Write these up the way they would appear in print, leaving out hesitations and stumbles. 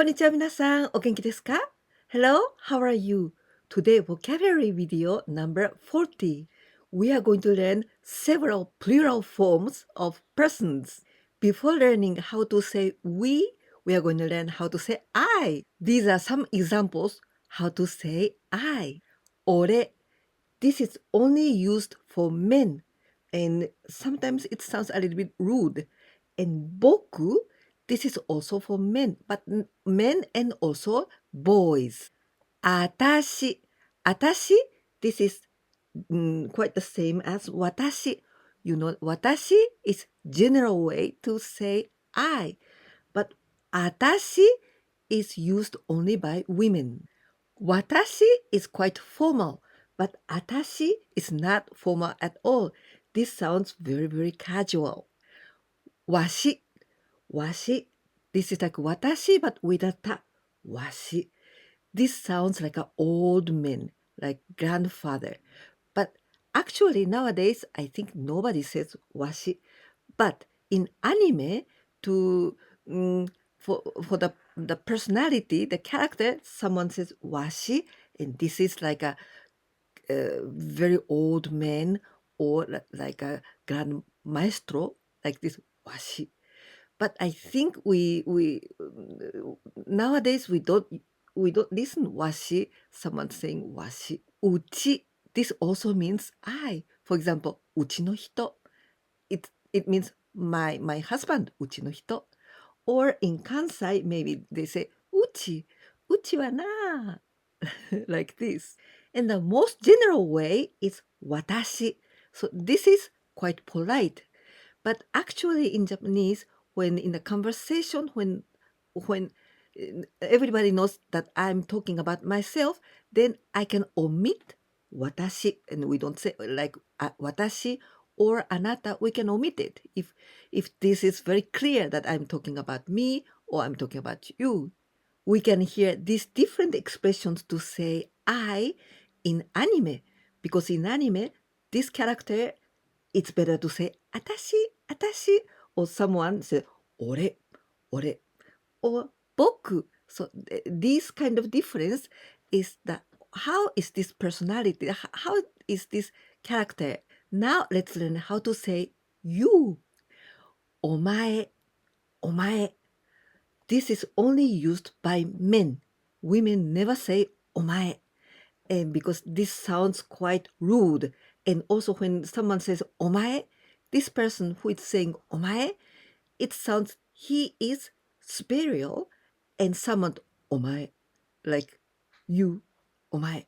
こんにちは皆さん、お元気ですか? Hello, how are you? Today vocabulary video number 40. We are going to learn several plural forms of persons. Before learning how to say we are going to learn how to say I. These are some examples how to say I. 俺 This is only used for men, and sometimes it sounds a little bit rude. And boku, this is also for men, but men and also boys. Atashi, this is quite the same as watashi. You know, watashi is general way to say I, but atashi is used only by women. Watashi is quite formal, but atashi is not formal at all. This sounds very, very casual. Washi, this is like watashi, but with a ta. Washi. This sounds like an old man, like grandfather. But actually nowadays, I think nobody says washi. But in anime, to for the personality, the character, someone says washi, and this is like a very old man or like a grand maestro, like this washi. But I think we nowadays we don't listen washi. Someone saying washi. Uchi. This also means I. For example, uchi no hito. It means my husband. Uchi no hito. Or in Kansai, maybe they say uchi wa na, like this. And the most general way is watashi. So this is quite polite. But actually in Japanese, when in a conversation, when everybody knows that I'm talking about myself, then I can omit watashi, and we don't say like watashi or anata. We can omit it if this is very clear that I'm talking about me or I'm talking about you. We can hear these different expressions to say I in anime, because in anime, this character, it's better to say atashi, or someone say ore, or boku. So this kind of difference is that how is this personality, how is this character. Now let's learn how to say you. Omae. This is only used by men. Women never say omae, and because this sounds quite rude. And also when someone says omae, this person who is saying omae, it sounds he is superior, and someone omae, like you, omae.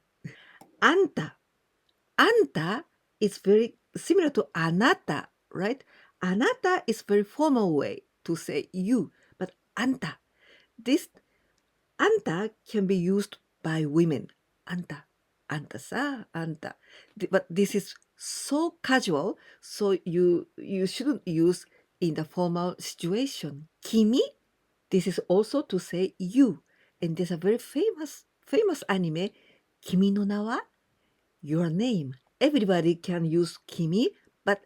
Anta is very similar to anata, right? Anata is very formal way to say you, but anta, this anta can be used by women. Anta sa, anta. But this is so casual, so you shouldn't use in the formal situation. Kimi, this is also to say you. And there's a very famous anime, Kimi no na wa, your name. Everybody can use kimi, but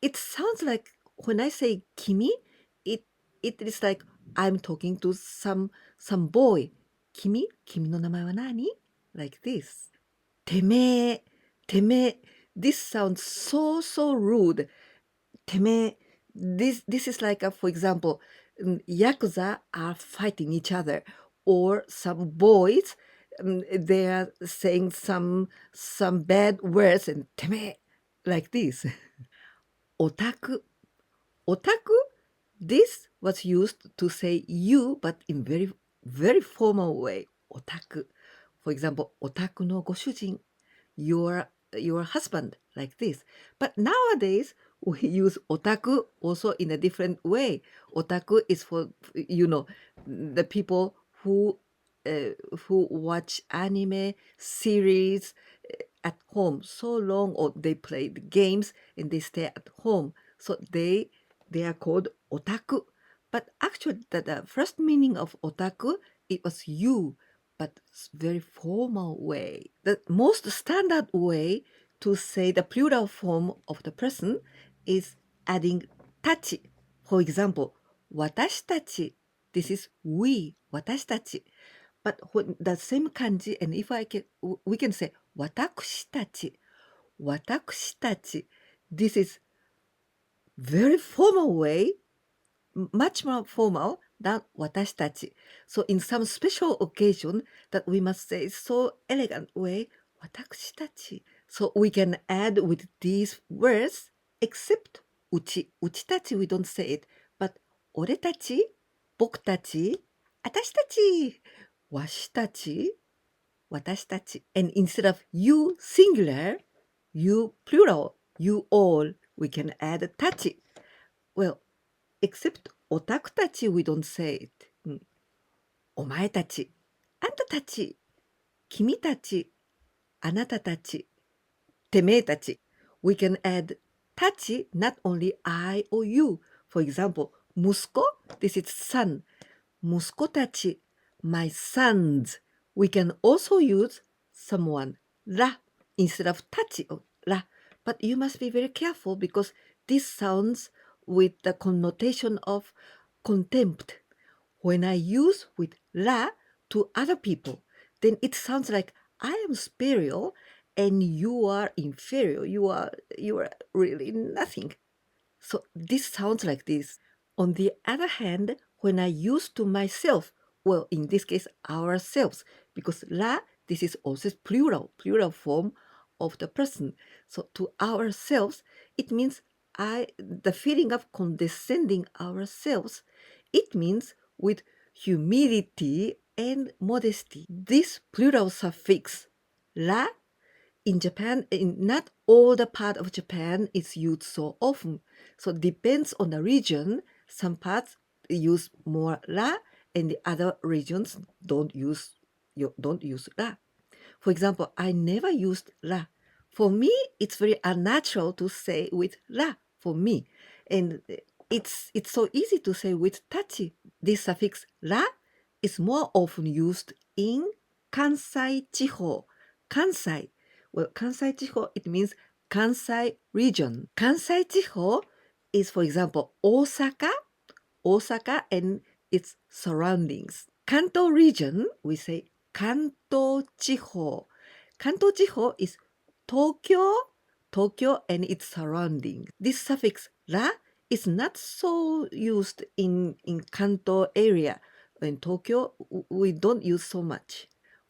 it sounds like when I say kimi, it is like I'm talking to some boy. Kimi no namae wa nani? Like this. Teme. This sounds so rude. Teme. This is like for example, yakuza are fighting each other, or some boys, they are saying some bad words, and teme, like this. Otaku. This was used to say you, but in very formal way. Otaku. For example, otaku no goshujin, your husband, like this. But nowadays we use otaku also in a different way. Otaku is for the people who watch anime series at home so long, or they play the games and they stay at home, so they are called otaku. But actually the first meaning of otaku, it was you, but very formal way. The most standard way to say the plural form of the person is adding tachi. For example, watashi tachi this is we, 私たち. But when the same kanji, and if we can say 私たち, 私たち. This is very formal way, much more formal than 私たち. So in some special occasion that we must say so elegant way, 私たち. So we can add with these words, except うちたち we don't say it, but 俺たち、僕たち、私たち、わしたち、私たち. And instead of you singular, you plural, you all, we can add たち. Well, except オタクたち we don't say it. お前たち、あんたたち、君たち、あなたたち、てめえたち. We can add たち not only I or you. For example, 息子 this is son. 息子たち my sons. We can also use someone ら instead of たち or ら. But you must be very careful because this sounds with the connotation of contempt. When I use with ら to other people, then it sounds like I am superior and you are inferior. You are really nothing. So this sounds like this. On the other hand, when I use to myself, well, in this case, ourselves, because la, this is also plural form of the person. So to ourselves, it means the feeling of condescending ourselves, it means with humility and modesty. This plural suffix, la, in Japan, in not all the part of Japan is used so often. So it depends on the region. Some parts use more ra, and the other regions don't use ra. For example, I never used ra. For me, it's very unnatural to say with ra for me, and it's so easy to say with tachi. This suffix ra is more often used in Kansai Chiho. Kansai. Well, Kansai Chiho, it means Kansai region. Kansai Chiho is, for example, Osaka and its surroundings. Kanto region, we say Kanto Chiho. Kanto Chiho is Tokyo and its surroundings. This suffix ra is not so used in Kanto area. In Tokyo, we don't use so much.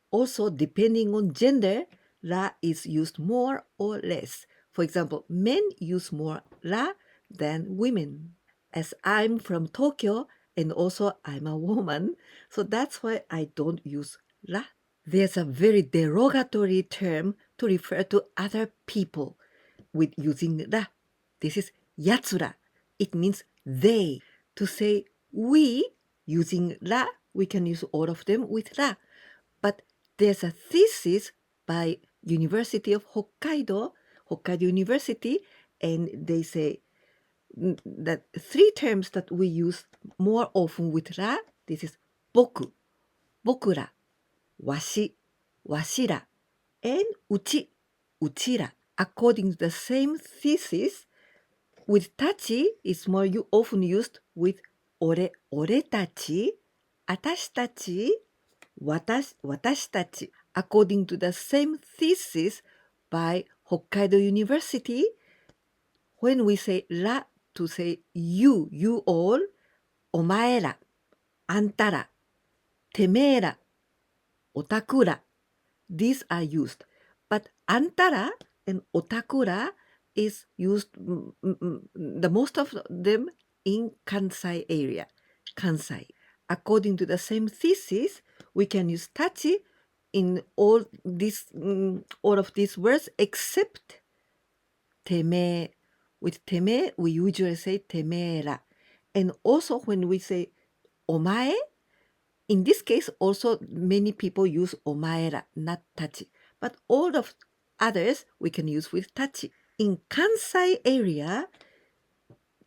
Also, depending on gender, ra is used more or less. For example, men use more ra than women. As I'm from Tokyo and also I'm a woman, so that's why I don't use ra. There's a very derogatory term to refer to other people with using ra. This is yatsura. It means they. To say we using ra, we can use all of them with ra. But there's a thesis by University of Hokkaido University, and they say that three terms that we use more often with ra, this is boku, bokura, washi, washira, and uchi, uchira. According to the same thesis, with tachi is more often used with ore, oretachi, atashitachi, watashitachi. According to the same thesis by Hokkaido University, when we say ra to say you all, お前ら、あんたら、てめえら、オタクら, these are used. But あんたら and オタクら is used the most of them in Kansai area. Kansai. According to the same thesis, we can use tachi in all of these words except てめえ. With てめえ, we usually say てめえら. And also when we say お前, in this case also many people use お前ら, not tachi. But all of others we can use with tachi. In Kansai area,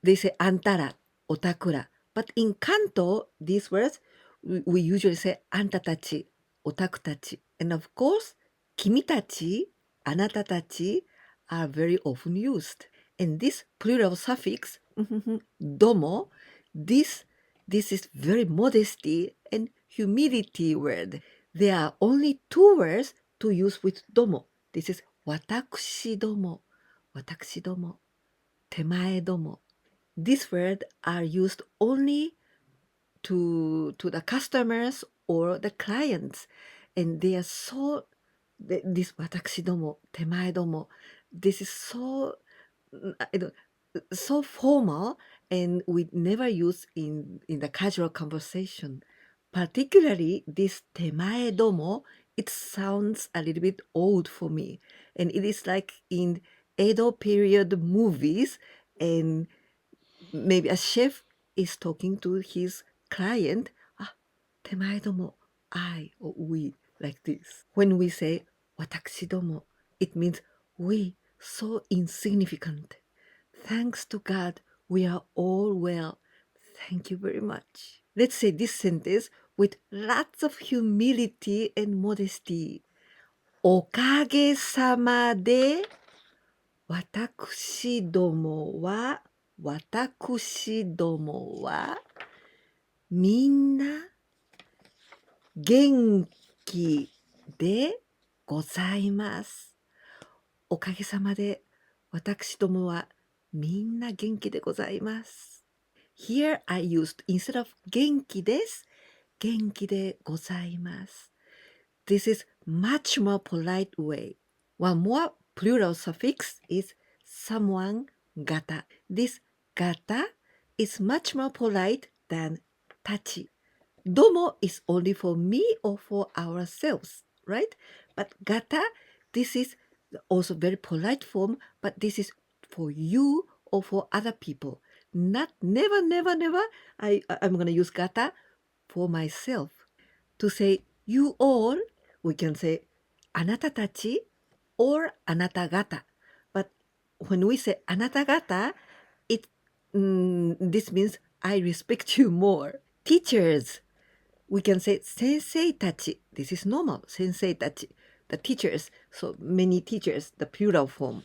they say あんたら, オタクら. But in Kanto, these words, we usually say あんたたち, オタクたち. And of course, 君たち, あなたたち are very often used. And this plural suffix, domo, this This is very modesty and humility word. There are only two words to use with domo. This is watakushi domo, watakushi domo, temae domo. These words are used only to the customers or the clients, and they are so this watakushi domo, temae domo. This is so so formal, and we never use in the casual conversation. Particularly this temae domo, it sounds a little bit old for me, and it is like in Edo period movies, and maybe a chef is talking to his client. Ah, temae domo, I or we, like this. When we say watakushi domo, it means we, so insignificant. Thanks to God, we are all well. Thank you very much. Let's say this sentence with lots of humility and modesty. おかげさまで、私どもは、みんな元気でございます。おかげさまで、私どもはみんな元気でございます。Here I used, instead of 元気です、元気でございます。This is much more polite way. One more plural suffix is someone gata. This gata is much more polite than tachi. Domo is only for me or for ourselves, right? But gata, this is also very polite form, but this is for you or for other people. Not never, never, never. I'm gonna use gata for myself. To say you all, we can say あなたたち or あなた方. But when we say あなた方, this means I respect you more. Teachers, we can say 先生たち. This is normal. 先生たち. The teachers. So many teachers, the plural form.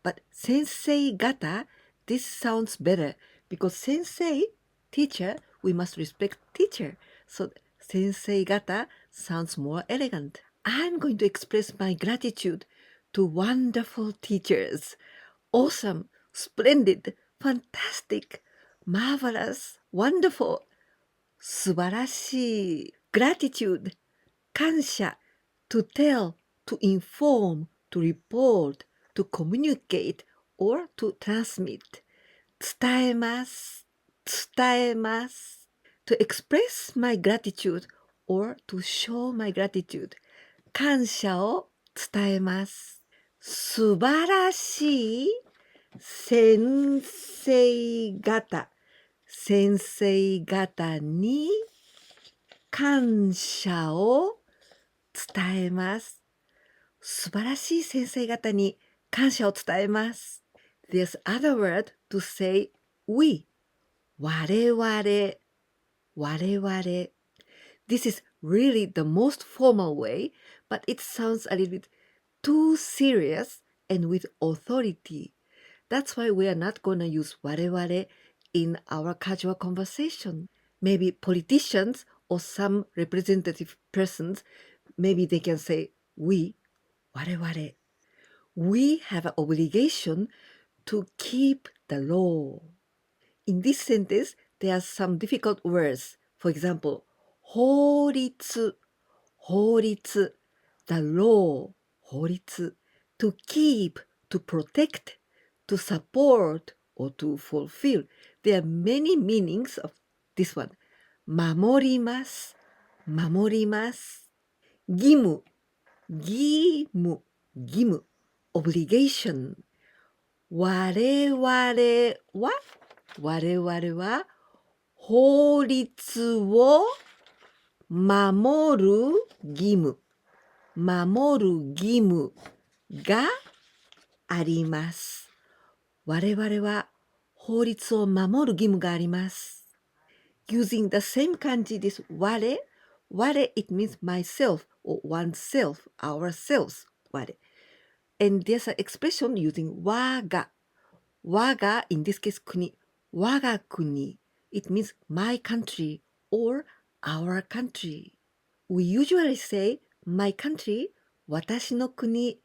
But 先生方, this sounds better because 先生, teacher, we must respect teacher. So 先生方 sounds more elegant. I'm going to express my gratitude to wonderful teachers. Awesome, splendid, fantastic, marvelous, wonderful, 素晴らしい. Gratitude, 感謝, to tell, to inform, to report, to communicate, or to transmit. 伝えます、伝えます. To express my gratitude or to show my gratitude. 感謝を伝えます。素晴らしい先生方、先生方に感謝を伝えます。素晴らしい先生方に感謝を伝えます。There's other word to say we. 我々、我々. This is really the most formal way, but it sounds a little bit too serious and with authority. That's why we are not going to use 我々 in our casual conversation. Maybe politicians or some representative persons, maybe they can say we, 我々. We have an obligation to keep the law. In this sentence, there are some difficult words. For example, 法律、法律, the law, 法律. To keep, to protect, to support, or to fulfill. There are many meanings of this one. 守ります、守ります。義務、義務、義務。obligation. 我々は、我々は法律を守る義務、守る義務があります。我々は法律を守る義務があります。Using the same kanji, this 我, 我 it means myself or oneself, ourselves, 我. And there's an expression using 我が. 我が in this case 国. 我が国 it means my country or our country. We usually say my country, 私の国,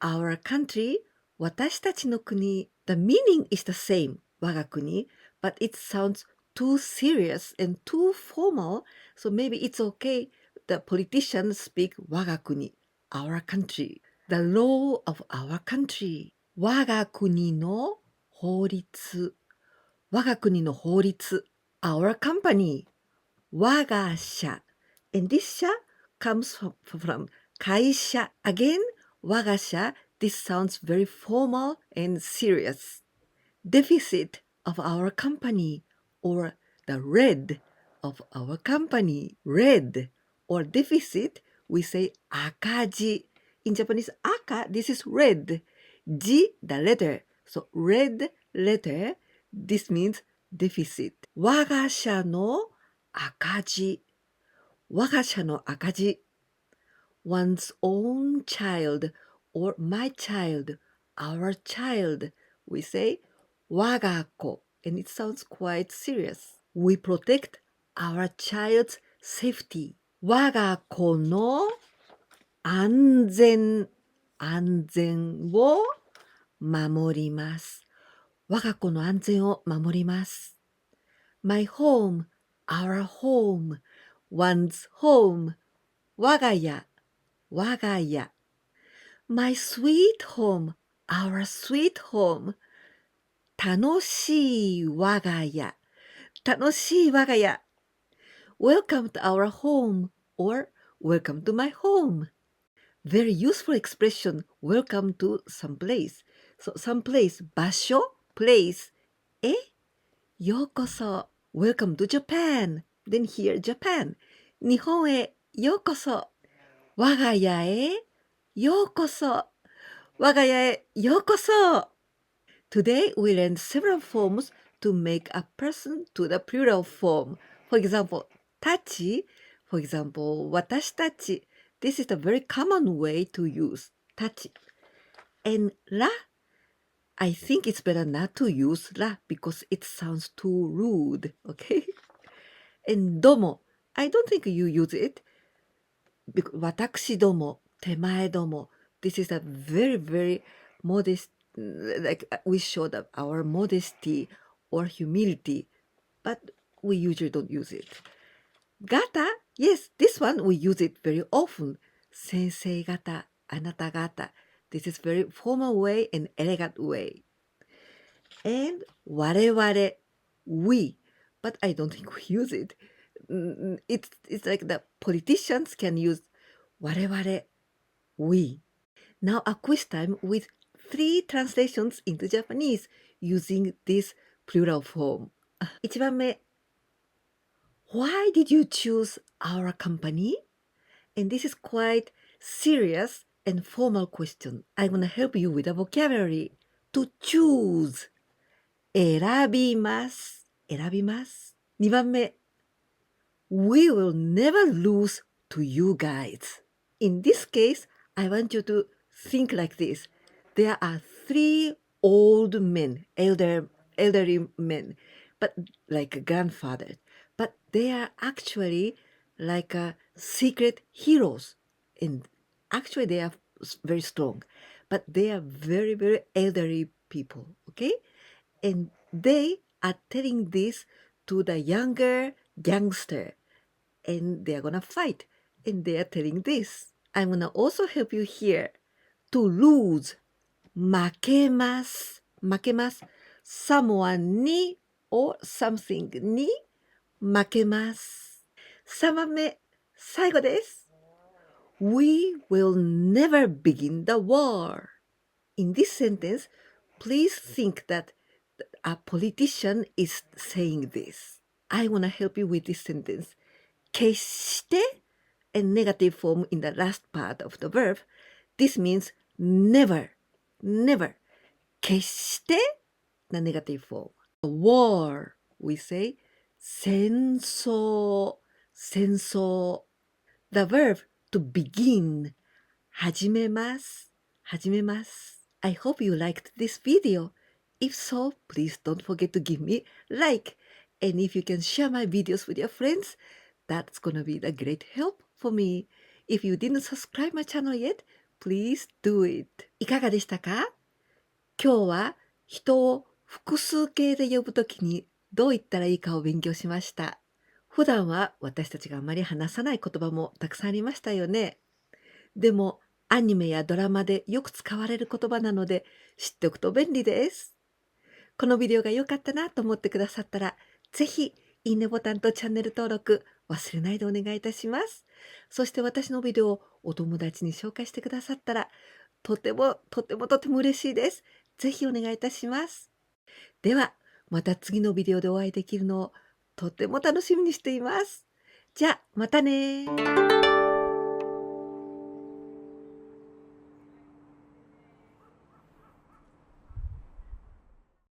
our country, 私たちの国. The meaning is the same, 我が国, but it sounds too serious and too formal, so maybe it's okay the politicians speak 我が国, our country. The law of our country. 我が国の法律。我が国の法律。Our company. 我が社。And this 社 comes from 会社。Again, 我が社. This sounds very formal and serious. Deficit of our company or the red of our company. Red or deficit, we say 赤字. In Japanese, 赤, this is red. 字, the letter. So red letter, this means deficit. 我が社の赤字。我が社の赤字。One's own child or my child, our child. We say 我が子 and it sounds quite serious. We protect our child's safety. 我が子の安全を守ります。我が子の安全を守ります。My home, our home, one's home. 我が家我が家。My sweet home, our sweet home. 楽しい我が家。楽しい我が家。Welcome to our home or welcome to my home. Very useful expression, welcome to some place. So some place, 場所 place. ようこそ。Welcome to Japan. Then here Japan. 日本へようこそ。我が家へようこそ。我が家へようこそ。Today we learned several forms to make a person to the plural form. For example, たち. For example, 私たち. This is a very common way to use たち. And ら. I think it's better not to use ら because it sounds too rude. Okay? And ども. I don't think you use it. 私ども、手前ども. This is a very, very modest, like we show that our modesty or humility, but we usually don't use it. 方? Yes, this one we use it very often. 先生方、あなた方. This is very formal way and elegant way. And 我々, we, but I don't think we use it. It's like the politicians can use 我々 we. Now a quiz time with 3 translations into Japanese using this plural form. 1番目 Why did you choose our company? And this is quite serious and formal question. I'm gonna help you with a vocabulary. To choose 選びます選びます2番目 We will never lose to you guys. In this case, I want you to think like this. There are 3 old men, elderly men, but like grandfathers. But they are actually like secret heroes. And actually they are very strong. But they are very, very elderly people, okay? And they are telling this to the younger gangster. And they are gonna fight. And they are telling this. I'm gonna also help you here. To lose. 負けます。負けます。someone に or something に負けます。3番目、最後です。We will never begin the war. In this sentence, please think that a politician is saying this. I want to help you with this sentence. 決して and negative form in the last part of the verb. This means never, never. 決して the negative form. War, we say 戦争、戦争. The verb to begin 始めます、始めます. I hope you liked this video. If so, please don't forget to give me like And if you can share my videos with your friends, that's gonna be the great help for me. If you didn't subscribe my channel yet, please do it. いかがでしたか？今日は人を複数形で呼ぶときにどう言ったらいいかを勉強しました。普段は私たちがあまり話さない言葉もたくさんありましたよね。でもアニメやドラマでよく使われる言葉なので知っておくと便利です。このビデオが良かったなと思ってくださったら、ぜひいいねボタンとチャンネル登録忘れないでお願いいたします。そして私のビデオをお友達に紹介してくださったら、とても嬉しいです。ぜひお願いいたします。では、また次のビデオでお会いできるのをとても楽しみにしています。じゃあ、またね。